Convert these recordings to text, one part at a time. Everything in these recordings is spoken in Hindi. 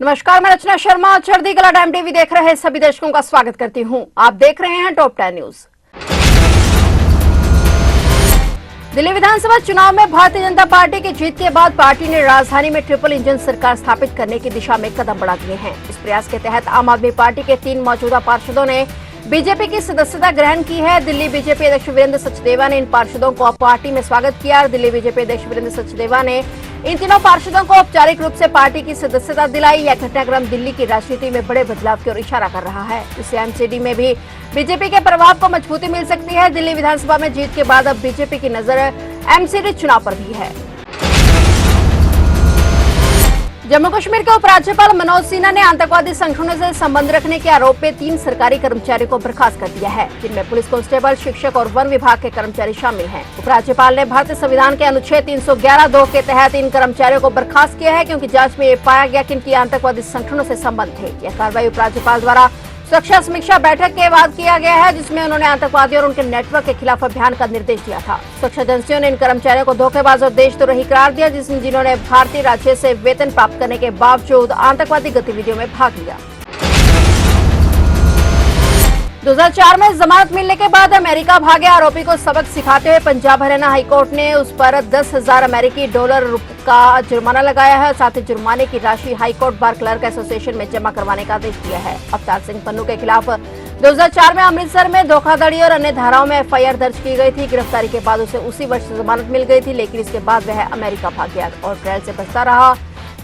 नमस्कार, मैं रचना शर्मा। चढ़ती कला टाइम टीवी देख रहे सभी दर्शकों का स्वागत करती हूं। आप देख रहे हैं टॉप 10 न्यूज। दिल्ली विधानसभा चुनाव में भारतीय जनता पार्टी की जीत के बाद पार्टी ने राजधानी में ट्रिपल इंजन सरकार स्थापित करने की दिशा में कदम बढ़ा दिए हैं। इस प्रयास के तहत आम आदमी पार्टी के 3 मौजूदा पार्षदों ने बीजेपी की सदस्यता ग्रहण की है। दिल्ली बीजेपी अध्यक्ष वीरेंद्र सचदेवा ने इन पार्षदों को पार्टी में स्वागत किया। दिल्ली बीजेपी अध्यक्ष वीरेंद्र सचदेवा ने इन तीनों पार्षदों को औपचारिक रूप से पार्टी की सदस्यता दिलाई। यह घटनाक्रम दिल्ली की राजनीति में बड़े बदलाव की ओर इशारा कर रहा है। इससे एमसीडी में भी बीजेपी के प्रभाव को मजबूती मिल सकती है। दिल्ली विधानसभा में जीत के बाद अब बीजेपी की नजर एमसीडी चुनाव पर भी है। जम्मू कश्मीर के उपराज्यपाल मनोज सिन्हा ने आतंकवादी संगठनों से संबंध रखने के आरोप में 3 सरकारी कर्मचारियों को बर्खास्त कर दिया है, जिनमें पुलिस कांस्टेबल, शिक्षक और वन विभाग के कर्मचारी शामिल हैं। उपराज्यपाल ने भारतीय संविधान के अनुच्छेद 311(2) के तहत इन कर्मचारियों को बर्खास्त किया है, क्योंकि जांच में ये पाया गया कि इनकी आतंकवादी संगठनों से संबंध थे। यह कार्रवाई उपराज्यपाल द्वारा सुरक्षा समीक्षा बैठक के बाद किया गया है, जिसमें उन्होंने आतंकवादियों और उनके नेटवर्क के खिलाफ अभियान का निर्देश दिया था। सुरक्षा एजेंसियों ने इन कर्मचारियों को धोखेबाज और देशद्रोही करार दिया, जिन्होंने भारतीय राज्य से वेतन प्राप्त करने के बावजूद आतंकवादी गतिविधियों में भाग लिया। 2004 में जमानत मिलने के बाद अमेरिका भागे आरोपी को सबक सिखाते हुए पंजाब हरियाणा हाईकोर्ट ने उस पर 10,000 अमेरिकी डॉलर का जुर्माना लगाया है। साथ ही जुर्माने की राशि हाईकोर्ट बार क्लर्क एसोसिएशन में जमा करवाने का आदेश दिया है। अवतार सिंह पन्नू के खिलाफ 2004 में अमृतसर में धोखाधड़ी और अन्य धाराओं में एफआईआर दर्ज की गई थी। गिरफ्तारी के बाद उसे उसी वर्ष जमानत मिल गई थी, लेकिन इसके बाद वह अमेरिका भाग गया और ट्रायल से बचता रहा।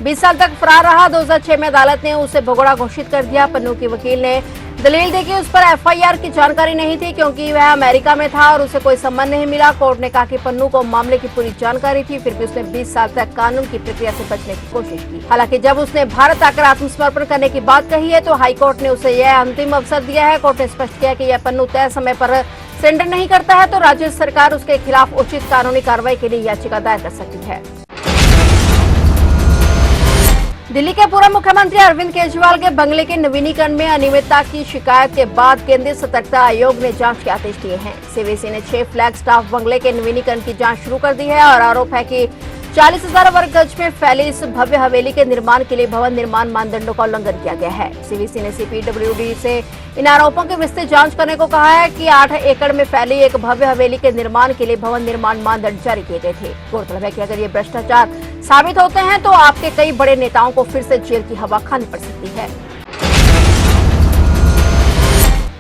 20 साल तक फरार रहा। 2006 में अदालत ने उसे भगोड़ा घोषित कर दिया। पन्नू की वकील ने दलील दी कि उस पर एफआईआर की जानकारी नहीं थी, क्योंकि वह अमेरिका में था और उसे कोई सम्मान नहीं मिला। कोर्ट ने कहा कि पन्नू को मामले की पूरी जानकारी थी, फिर भी उसने 20 साल तक कानून की प्रक्रिया से बचने की कोशिश की। हालांकि जब उसने भारत आकर आत्मसमर्पण करने की बात कही है, तो हाईकोर्ट ने उसे यह अंतिम अवसर दिया है। कोर्ट ने स्पष्ट किया कि यह पन्नू तय समय पर सरेंडर नहीं करता है, तो राज्य सरकार उसके खिलाफ उचित कानूनी कार्रवाई के लिए याचिका दायर कर सकती है। दिल्ली के पूर्व मुख्यमंत्री अरविंद केजरीवाल के बंगले के नवीनीकरण में अनियमितता की शिकायत के बाद केंद्रीय सतर्कता आयोग ने जांच के आदेश दिए हैं। सीवीसी ने 6 फ्लैग स्टाफ बंगले के नवीनीकरण की जांच शुरू कर दी है और आरोप है कि 40,000 वर्ग गज में फैली इस भव्य हवेली के निर्माण के लिए भवन निर्माण मानदंडों का उल्लंघन किया गया है। सीवीसी ने सीपीडब्ल्यूडी से इन आरोपों की विस्तृत जांच करने को कहा है कि 8 एकड़ में फैली एक भव्य हवेली के निर्माण के लिए भवन निर्माण मानदंड जारी किए गए थे। गौरतलब है कि अगर ये भ्रष्टाचार साबित होते हैं तो आपके कई बड़े नेताओं को फिर से जेल की हवा खानी पड़ सकती है।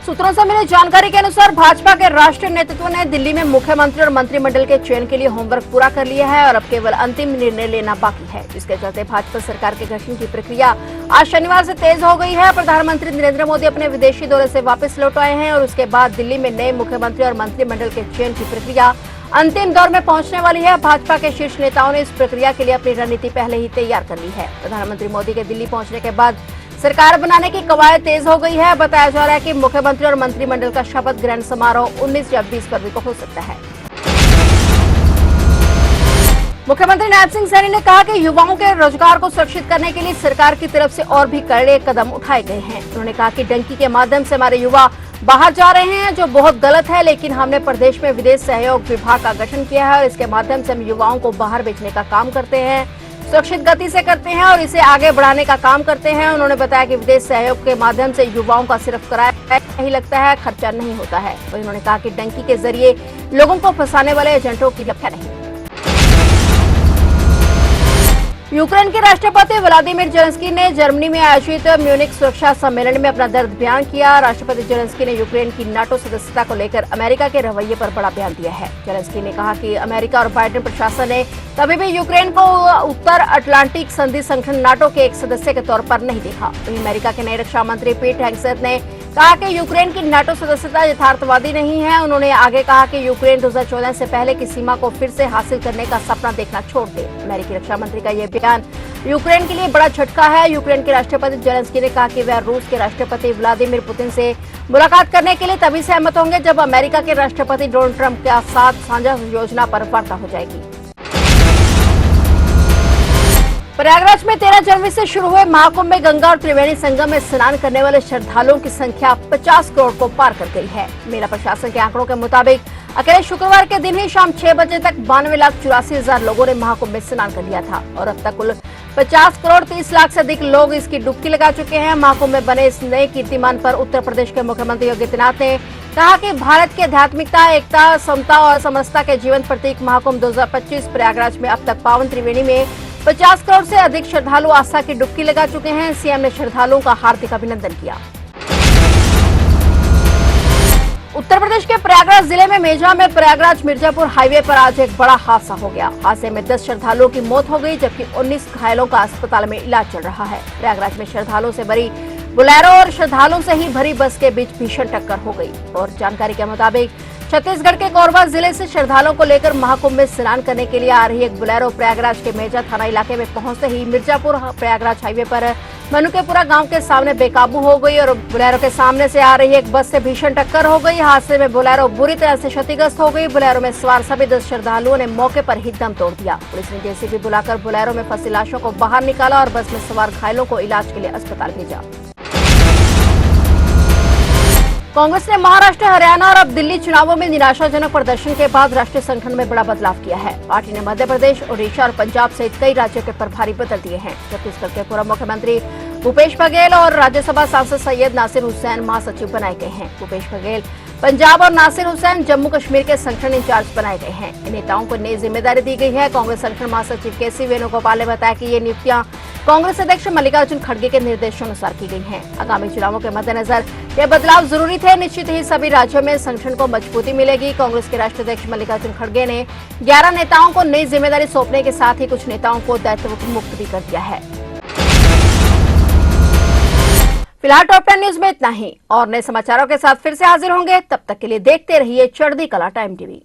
सूत्रों से मिली जानकारी के अनुसार भाजपा के राष्ट्रीय नेतृत्व ने दिल्ली में मुख्यमंत्री और मंत्रिमंडल के चयन के लिए होमवर्क पूरा कर लिया है और अब केवल अंतिम निर्णय लेना बाकी है। इसके चलते भाजपा सरकार के गठन की प्रक्रिया आज शनिवार से तेज हो गई है। प्रधानमंत्री नरेंद्र मोदी अपने विदेशी दौरे से वापस लौट आए हैं और उसके बाद दिल्ली में नए मुख्यमंत्री और मंत्रिमंडल के चयन की प्रक्रिया अंतिम दौर में पहुंचने वाली है। भाजपा के शीर्ष नेताओं ने इस प्रक्रिया के लिए अपनी रणनीति पहले ही तैयार कर ली है। प्रधानमंत्री मोदी के दिल्ली पहुंचने के बाद सरकार बनाने की कवायद तेज हो गई है। बताया जा रहा है कि मुख्यमंत्री और मंत्रिमंडल का शपथ ग्रहण समारोह 19 या 20 फरवरी को हो सकता है। मुख्यमंत्री नायब सिंह सैनी ने कहा कि युवाओं के रोजगार को सुरक्षित करने के लिए सरकार की तरफ से और भी कड़े कदम उठाए गए हैं। उन्होंने कहा कि डंकी के माध्यम से हमारे युवा बाहर जा रहे हैं, जो बहुत गलत है, लेकिन हमने प्रदेश में विदेश सहयोग विभाग का गठन किया है और इसके माध्यम से हम युवाओं को बाहर भेजने का काम करते हैं, सुरक्षित गति से करते हैं और इसे आगे बढ़ाने का काम करते हैं। उन्होंने बताया कि विदेश सहयोग के माध्यम से युवाओं का सिर्फ किराया ही लगता है, खर्चा नहीं होता है। वहीं उन्होंने कहा कि डंकी के जरिए लोगों को फंसाने वाले एजेंटों की लख्या नहीं। यूक्रेन के राष्ट्रपति व्लादिमीर जेलेंस्की ने जर्मनी में आयोजित म्यूनिख सुरक्षा सम्मेलन में अपना दर्द बयान किया। राष्ट्रपति जेलेंस्की ने यूक्रेन की नाटो सदस्यता को लेकर अमेरिका के रवैये पर बड़ा बयान दिया है। जेलेंस्की ने कहा कि अमेरिका और बाइडेन प्रशासन ने कभी भी यूक्रेन को उत्तर अटलांटिक संधि संगठन नाटो के एक सदस्य के तौर पर नहीं देखा। वहीं अमेरिका के नए रक्षा मंत्री पीट हेगसेथ ने कहा कि यूक्रेन की नाटो सदस्यता यथार्थवादी नहीं है। उन्होंने आगे कहा कि यूक्रेन 2014 से पहले की सीमा को फिर से हासिल करने का सपना देखना छोड़ दे। अमेरिकी रक्षा मंत्री का यह बयान यूक्रेन के लिए बड़ा झटका है। यूक्रेन के राष्ट्रपति जेलेंस्की ने कहा कि वह रूस के राष्ट्रपति व्लादिमीर पुतिन से मुलाकात करने के लिए तभी सहमत होंगे जब अमेरिका के राष्ट्रपति डोनाल्ड ट्रंप के साथ साझा योजना पर वार्ता हो जाएगी। प्रयागराज में 13 जनवरी से शुरू हुए महाकुंभ में गंगा और त्रिवेणी संगम में स्नान करने वाले श्रद्धालुओं की संख्या 50 करोड़ को पार कर गई है। मेला प्रशासन के आंकड़ों के मुताबिक अकेले शुक्रवार के दिन ही शाम 6 बजे तक 92,84,000 लोगों ने महाकुंभ में स्नान कर लिया था और अब तक कुल 50 करोड़ 30 लाख से अधिक लोग इसकी डुबकी लगा चुके हैं। महाकुंभ में बने इस नए कीर्तिमान पर उत्तर प्रदेश के मुख्यमंत्री योगी आदित्यनाथ ने कहा कि भारत की आध्यात्मिकता, एकता, समता और समस्त के जीवन प्रतीक महाकुंभ 2025 प्रयागराज में अब तक पावन त्रिवेणी में 50 करोड़ से अधिक श्रद्धालु आस्था की डुबकी लगा चुके हैं। सीएम ने श्रद्धालुओं का हार्दिक अभिनंदन किया। उत्तर प्रदेश के प्रयागराज जिले में मेजा में प्रयागराज मिर्जापुर हाईवे पर आज एक बड़ा हादसा हो गया। हादसे में 10 श्रद्धालुओं की मौत हो गई, जबकि 19 घायलों का अस्पताल में इलाज चल रहा है। प्रयागराज में श्रद्धालुओं से भरी बोलेरो और श्रद्धालुओं से ही भरी बस के बीच भीषण टक्कर हो गई। और जानकारी के मुताबिक छत्तीसगढ़ के कोरबा जिले से श्रद्धालुओं को लेकर महाकुंभ में स्नान करने के लिए आ रही एक बोलेरो प्रयागराज के मेजा थाना इलाके में पहुंचते ही मिर्जापुर प्रयागराज हाईवे पर मनुकेपुरा गांव के सामने बेकाबू हो गई और बोलेरो के सामने से आ रही एक बस से भीषण टक्कर हो गई। हादसे में बोलेरो बुरी तरह से क्षतिग्रस्त हो गई। बोलेरो में सवार सभी 10 श्रद्धालुओं ने मौके पर ही दम तोड़ दिया। पुलिस ने जेसीबी बुलाकर बोलेरो में फंसी लाशों को बाहर निकाला और बस में सवार घायलों को इलाज के लिए अस्पताल भेजा। कांग्रेस ने महाराष्ट्र, हरियाणा और अब दिल्ली चुनावों में निराशाजनक प्रदर्शन के बाद राष्ट्रीय संगठन में बड़ा बदलाव किया है। पार्टी ने मध्य प्रदेश, ओडिशा और पंजाब सहित कई राज्यों के प्रभारी बदल दिए हैं। छत्तीसगढ़ के पूर्व मुख्यमंत्री भूपेश बघेल और राज्यसभा सांसद सैयद नासिर हुसैन महासचिव बनाए गए हैं। भूपेश बघेल पंजाब और नासिर हुसैन जम्मू कश्मीर के संगठन इंचार्ज बनाए गए हैं। इन नेताओं को नई जिम्मेदारी दी गई है। कांग्रेस संगठन महासचिव केसी वेणुगोपाल ने बताया कि ये नियुक्तियां कांग्रेस अध्यक्ष मल्लिकार्जुन खड़गे के निर्देशानुसार की गई हैं। आगामी चुनावों के मद्देनजर ये बदलाव जरूरी थे। निश्चित ही सभी राज्यों में संगठन को मजबूती मिलेगी। कांग्रेस के राष्ट्रीय अध्यक्ष मल्लिकार्जुन खड़गे ने 11 नेताओं को नई जिम्मेदारी सौंपने के साथ ही कुछ नेताओं को दायित्व मुक्त भी कर दिया है। फिलहाल टॉप 10 न्यूज में इतना ही और नए समाचारों के साथ फिर से हाजिर होंगे। तब तक के लिए देखते रहिए चढ़ती कला टाइम टीवी।